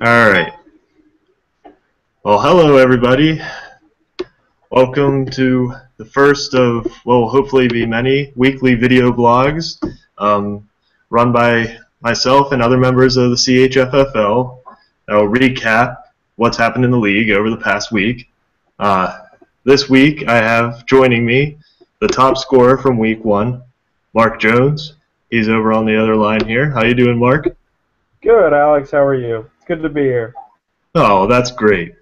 All right. Well, hello everybody. Welcome to the first of, well, hopefully be many weekly video blogs run by myself and other members of the CHFFL. I'll recap what's happened in the league over the past week. This week I have joining me the top scorer from week 1, Mark Jones. He's over on the other line here. How you doing, Mark? Good, Alex. How are you? It's good to be here. Oh, that's great.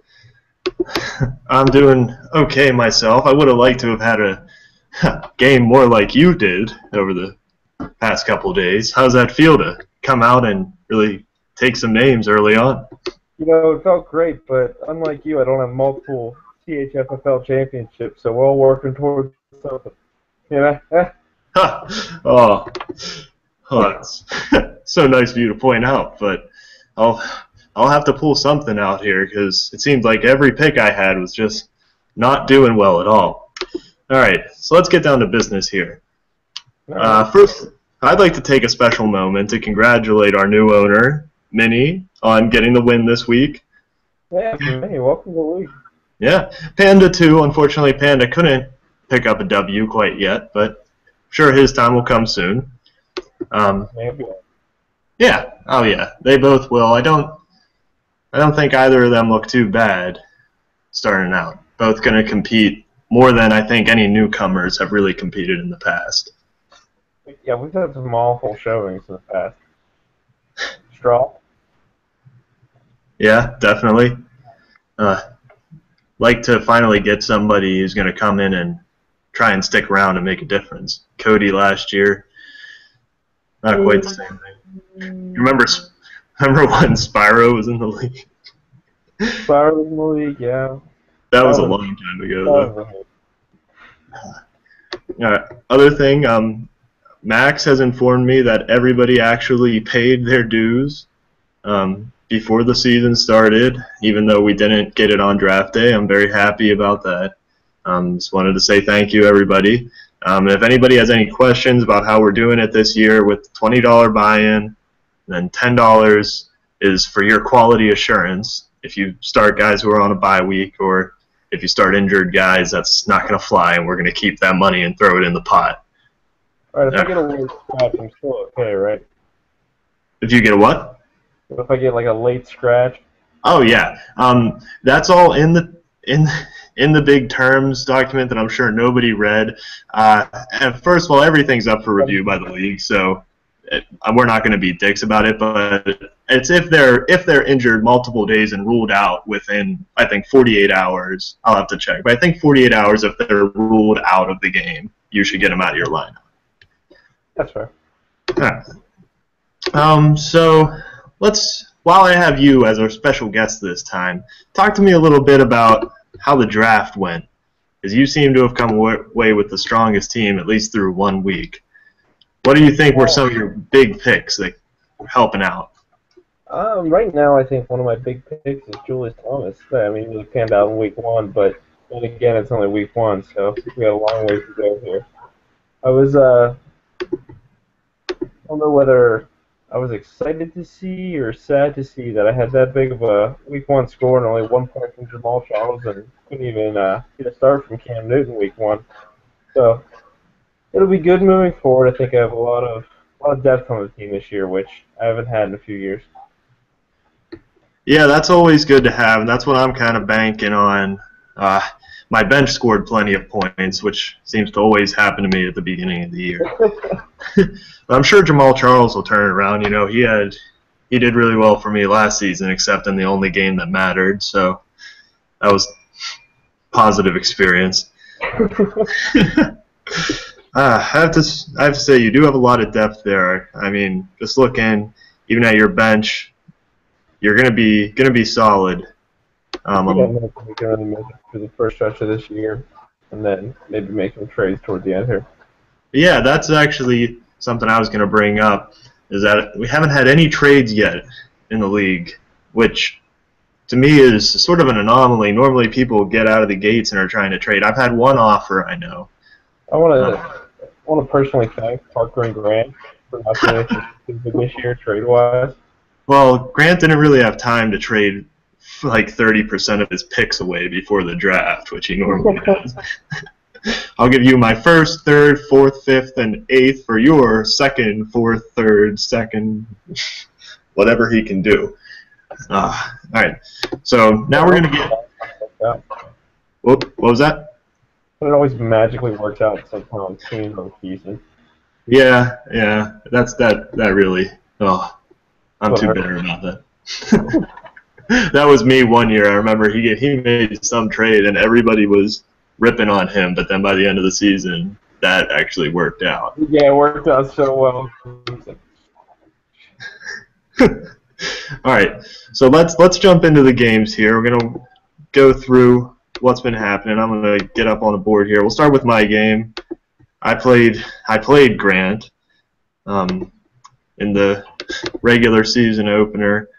I'm doing okay myself. I would have liked to have had a game more like you did over the past couple of days. How's that feel to come out and really take some names early on? It felt great, but unlike you, I don't have multiple CHFFL championships, so we're all working towards something. You know? oh, that's so nice of you to point out, but I'll I'll have to pull something out here because it seems like every pick I had was just not doing well at all. All right, so let's get down to business here. First, I'd like to take a special moment to congratulate our new owner, Minnie, on getting the win this week. Yeah, hey, welcome to the league. Yeah, Panda too. Unfortunately, Panda couldn't pick up a W quite yet, but I'm sure his time will come soon. Maybe. Yeah, oh yeah, they both will. I don't think either of them look too bad starting out. Both going to compete more than I think any newcomers have really competed in the past. Yeah, we've had some awful showings in the past. Straw? Yeah, definitely. Like to finally get somebody who's going to come in and try and stick around and make a difference. Cody last year, not quite the same thing. Remember when Spyro was in the league? Spyro was in the league, yeah. That was a long time ago, though. Other thing, Max has informed me that everybody actually paid their dues before the season started, even though we didn't get it on draft day. I'm very happy about that. Just wanted to say thank you, everybody. If anybody has any questions about how we're doing it this year with $20 buy-in, then $10 is for your quality assurance. If you start guys who are on a bye week, or if you start injured guys, that's not going to fly, and we're going to keep that money and throw it in the pot. All right, if I get a late scratch, I'm still okay, right? If you get a what? If I get like a late scratch? Oh yeah, that's all in the big terms document that I'm sure nobody read. And first of all, everything's up for review by the league, so we're not going to be dicks about it. But it's if they're injured multiple days and ruled out within, I think, 48 hours. I'll have to check, but I think 48 hours if they're ruled out of the game, you should get them out of your lineup. That's fair. All right. So while I have you as our special guest this time, talk to me a little bit about how the draft went, because you seem to have come away with the strongest team, at least through 1 week. What do you think were some of your big picks that were helping out? Right now, I think one of my big picks is Julius Thomas. I mean, he really panned out in week 1, but then again, it's only week 1, so we got a long way to go here. I don't know whether I was excited to see or sad to see that I had that big of a week 1 score and only 1 point from Jamal Charles and couldn't even get a start from Cam Newton week 1. So it'll be good moving forward. I think I have a lot of depth on the team this year, which I haven't had in a few years. Yeah, that's always good to have, and that's what I'm kind of banking on. My bench scored plenty of points, which seems to always happen to me at the beginning of the year. But I'm sure Jamal Charles will turn it around. You know, he did really well for me last season, except in the only game that mattered. So that was a positive experience. I have to say, you do have a lot of depth there. I mean, just looking even at your bench, you're gonna be solid. I'm going to make it for the first stretch of this year, and then maybe make some trades toward the end here. Yeah, that's actually something I was going to bring up, is that we haven't had any trades yet in the league, which to me is sort of an anomaly. Normally people get out of the gates and are trying to trade. I've had one offer, I know. I want to personally thank Parker and Grant for not doing anything this year trade-wise. Well, Grant didn't really have time to trade like 30% of his picks away before the draft, which he normally does. I'll give you my first, third, fourth, fifth, and eighth for your second, fourth, third, second, whatever he can do. All right. So now we're going to get. What was that? It always magically works out sometimes. Teams on season. Yeah. That really. Oh, I'm too bitter about that. That was me one year. I remember he made some trade and everybody was ripping on him, but then by the end of the season, that actually worked out. Yeah, it worked out so well. All right, so let's jump into the games here. We're gonna go through what's been happening. I'm gonna get up on the board here. We'll start with my game. I played Grant in the regular season opener.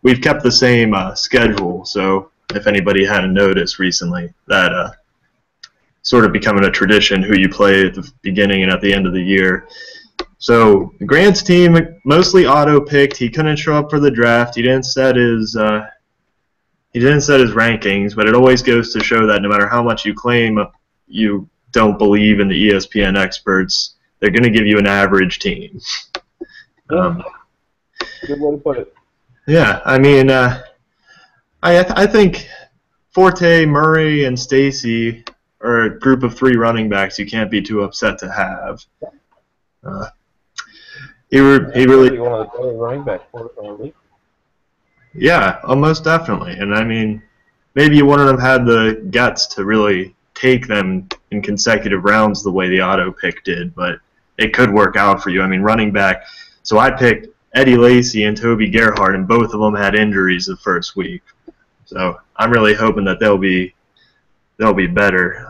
We've kept the same schedule, so if anybody hadn't noticed recently, that sort of becoming a tradition who you play at the beginning and at the end of the year. So Grant's team mostly auto-picked. He couldn't show up for the draft. He didn't set his rankings, but it always goes to show that no matter how much you claim you don't believe in the ESPN experts, they're going to give you an average team. Good way to put it. Yeah, I mean, I think Forte, Murray, and Stacy are a group of 3 running backs you can't be too upset to have. He really one of the better running backs for the league. Yeah, most definitely. And I mean, maybe you wouldn't have had the guts to really take them in consecutive rounds the way the auto pick did, but it could work out for you. I mean, running back. So I picked Eddie Lacy and Toby Gerhardt, and both of them had injuries the first week. So I'm really hoping that they'll be better.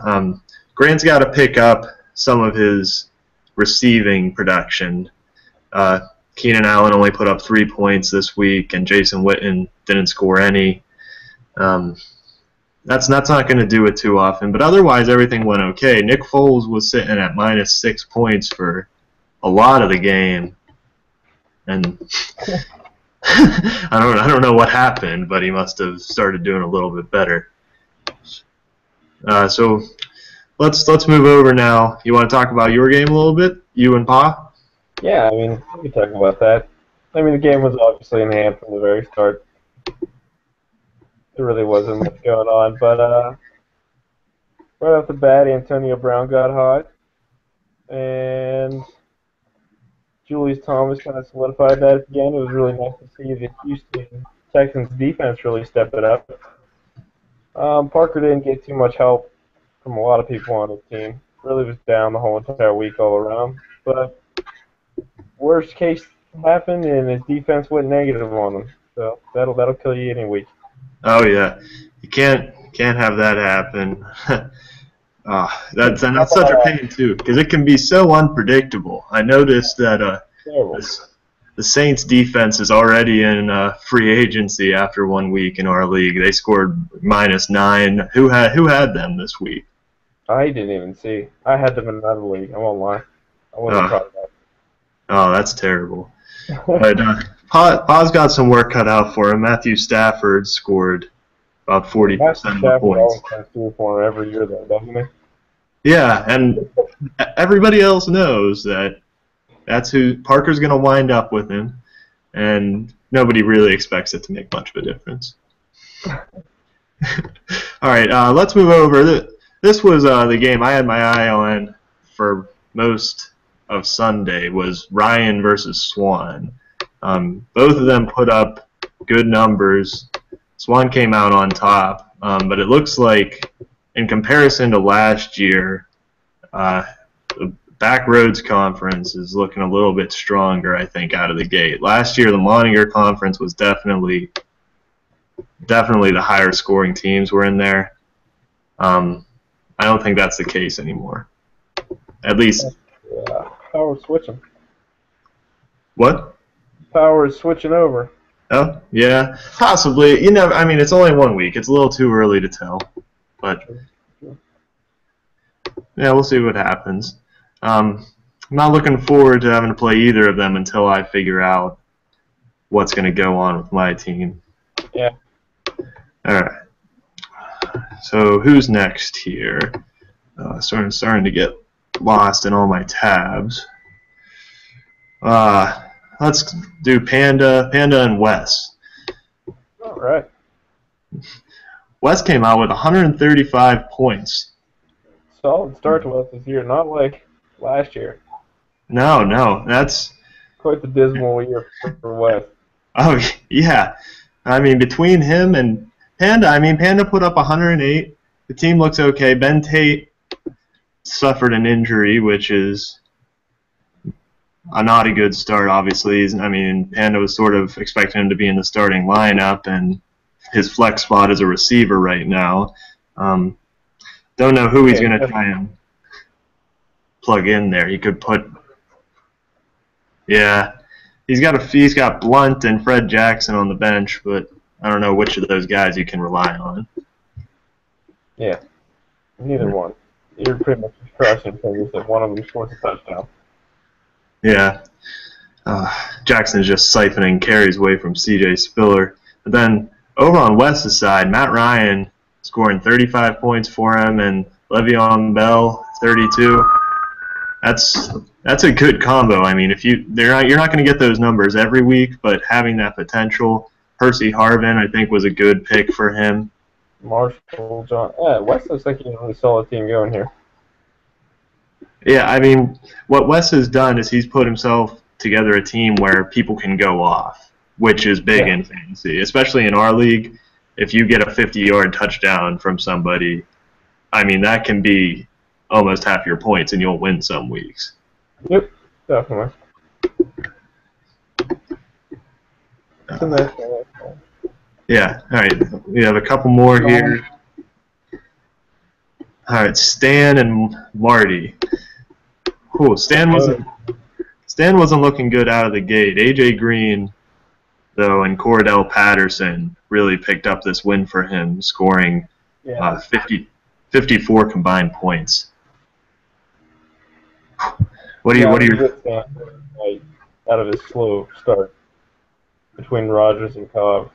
Grant's got to pick up some of his receiving production. Keenan Allen only put up 3 points this week, and Jason Witten didn't score any. That's not going to do it too often, but otherwise everything went okay. Nick Foles was sitting at -6 points for a lot of the game, and I don't know what happened, but he must have started doing a little bit better. So let's move over now. You want to talk about your game a little bit, you and Pa? Yeah, I mean, we can talk about that. I mean, the game was obviously in hand from the very start. There really wasn't much going on, but right off the bat, Antonio Brown got hot, and Julius Thomas kind of solidified that again. It was really nice to see the Houston Texans defense really step it up. Parker didn't get too much help from a lot of people on his team. Really was down the whole entire week all around, but worst case happened, and his defense went negative on him. So that'll kill you any week. Oh yeah, you can't have that happen. That's such a pain too, because it can be so unpredictable. I noticed that the Saints defense is already in free agency after 1 week in our league. They scored -9. Who had them this week? I didn't even see. I had them in another league. I won't lie. I wasn't proud of that. Oh, that's terrible. But Pa's got some work cut out for him. Matthew Stafford scored about 40% of the points. Comes through for him every year, though, doesn't he? Yeah, and everybody else knows that's who Parker's going to wind up with him, and nobody really expects it to make much of a difference. All right, let's move over. This was the game I had my eye on for most of Sunday, was Ryan versus Swan. Both of them put up good numbers. Swan came out on top, but it looks like in comparison to last year, the Backroads Conference is looking a little bit stronger, I think, out of the gate. Last year, the Monitor Conference was definitely the higher scoring teams were in there. I don't think that's the case anymore. At least. Yeah, power switching. What? Power is switching over. Oh, yeah, possibly. I mean, it's only 1 week. It's a little too early to tell, but yeah, we'll see what happens. I'm not looking forward to having to play either of them until I figure out what's going to go on with my team. Yeah. All right. So who's next here? Starting to get lost in all my tabs. Let's do Panda and Wes. All right. Wes came out with 135 points. Solid start to us this year, not like last year. No, that's Quite the dismal year for West. oh yeah. I mean, between him and Panda, Panda put up 108. The team looks okay. Ben Tate suffered an injury, which is not a good start, obviously. Panda was sort of expecting him to be in the starting lineup, and his flex spot is a receiver right now. Don't know who he's going to try and plug in there. He could put, yeah, he's got Blunt and Fred Jackson on the bench, but I don't know which of those guys you can rely on. Yeah, neither one. You're pretty much just trusting things if one of them scores a touchdown. Yeah. Jackson's just siphoning carries away from C.J. Spiller. But then over on West's side, Matt Ryan scoring 35 points for him, and Le'Veon Bell 32. That's a good combo. I mean, you're not going to get those numbers every week, but having that potential. Percy Harvin, I think, was a good pick for him. Marshall, John. Yeah, West looks like he's a really solid team going here. Yeah, what Wes has done is he's put himself together a team where people can go off, which is big in fantasy, especially in our league. If you get a 50-yard touchdown from somebody, that can be almost half your points, and you'll win some weeks. Yep, definitely. Yeah, all right. We have a couple more here. All right, Stan and Marty. Cool. Stan wasn't looking good out of the gate. AJ Green, though, and Cordell Patterson really picked up this win for him, scoring 54 combined points. What do you? Out of his slow start between Rodgers and Cobb,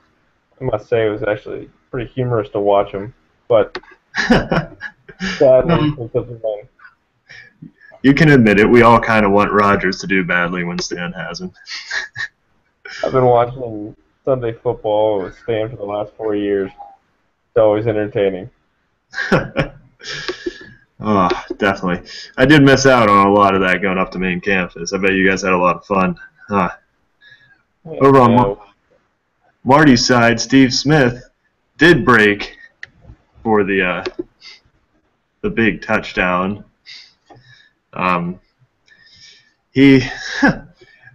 I must say it was actually pretty humorous to watch him, but sadly, you can admit it. We all kind of want Rodgers to do badly when Stan hasn't. I've been watching Sunday football with Stan for the last 4 years. It's always entertaining. Oh, definitely. I did miss out on a lot of that going up to main campus. I bet you guys had a lot of fun. Over on Marty's side, Steve Smith did break for the big touchdown. He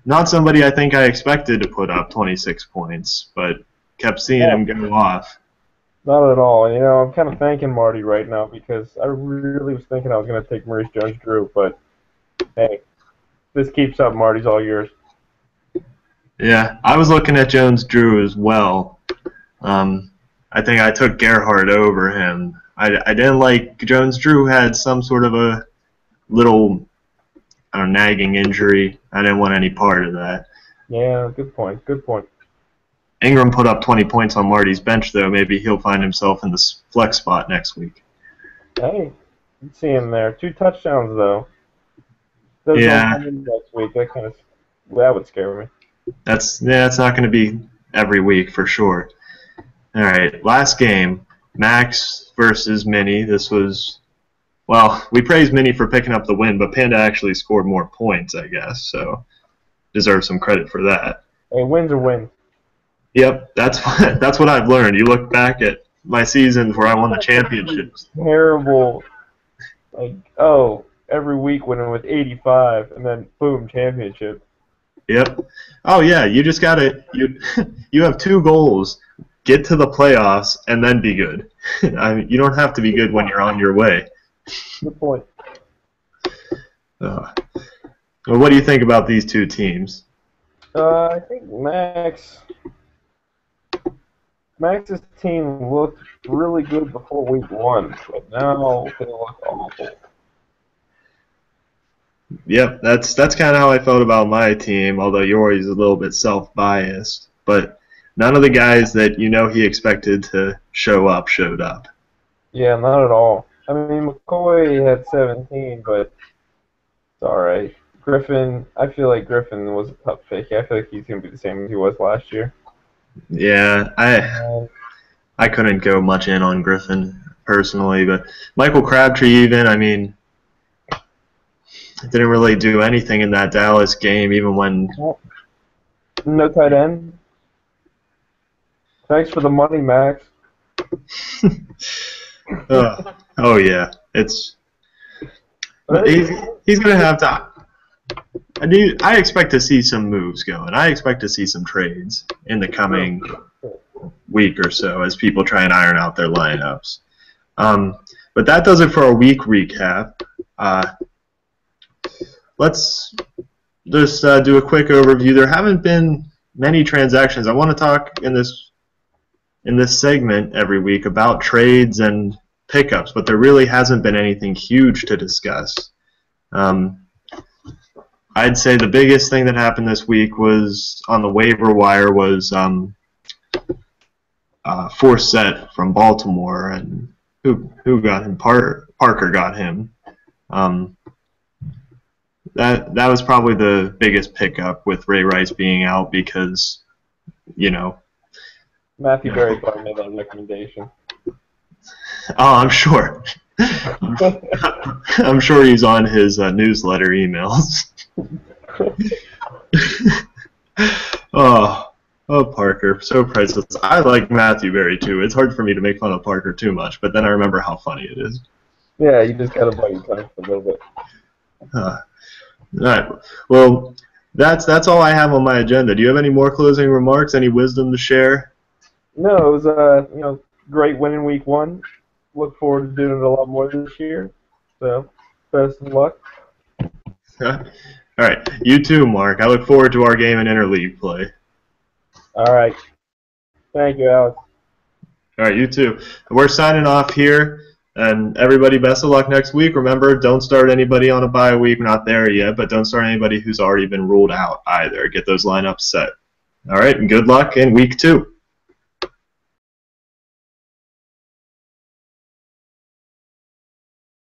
not somebody I think I expected to put up 26 points, but kept seeing him go off. Not at all. And, I'm kind of thanking Marty right now because I really was thinking I was going to take Maurice Jones-Drew, but hey, this keeps up. Marty's all yours. Yeah, I was looking at Jones-Drew as well. I think I took Gerhardt over him. I didn't like Jones-Drew had some sort of a little nagging injury. I didn't want any part of that. Yeah, good point. Good point. Ingram put up 20 points on Marty's bench, though. Maybe he'll find himself in the flex spot next week. Hey, you see him there. 2 touchdowns, though. Those next week. That would scare me. That's not going to be every week for sure. All right, last game, Max versus Minnie. This was, we praised Minnie for picking up the win, but Panda actually scored more points, I guess, so deserves some credit for that. Hey, wins are wins. Yep, that's what I've learned. You look back at my seasons where I won the championships. Terrible. Every week winning with 85, and then boom, championship. Yep. Oh yeah, you just gotta you have 2 goals: get to the playoffs and then be good. You don't have to be good when you're on your way. Good point. Well, what do you think about these 2 teams? I think Max's team looked really good before week 1, but now they look awful. Yep, that's kind of how I felt about my team, although yours is a little bit self-biased. but none of the guys that he expected to show up showed up. Yeah, not at all. I mean, McCoy had 17, but it's all right. Griffin, I feel like Griffin was a tough pick. I feel like he's going to be the same as he was last year. Yeah, I couldn't go much in on Griffin personally, but Michael Crabtree even, I mean, didn't really do anything in that Dallas game, even when... No tight end. Thanks for the money, Max. Oh yeah, it's... He's going to have to... I expect to see some moves going. I expect to see some trades in the coming week or so as people try and iron out their lineups. But that does it for our week recap. Let's just do a quick overview. There haven't been many transactions. I want to talk in this segment every week about trades and pickups, but there really hasn't been anything huge to discuss. I'd say the biggest thing that happened this week was on the waiver wire was Forsett from Baltimore, and who got him? Parker got him. That was probably the biggest pickup with Ray Rice being out because, Matthew Berry probably made that recommendation. Oh, I'm sure. I'm sure he's on his newsletter emails. Oh, Parker, so priceless. I like Matthew Berry too. It's hard for me to make fun of Parker too much, but then I remember how funny it is. Yeah, you just gotta bite your tongue for a little bit. All right. Well, that's all I have on my agenda. Do you have any more closing remarks? Any wisdom to share? No, it was great win in week 1. Look forward to doing it a lot more this year. So, best of luck. All right. You too, Mark. I look forward to our game in interleague play. All right. Thank you, Alex. All right, you too. We're signing off here, and everybody, best of luck next week. Remember, don't start anybody on a bye week. We're not there yet, but don't start anybody who's already been ruled out either. Get those lineups set. All right, and good luck in week 2.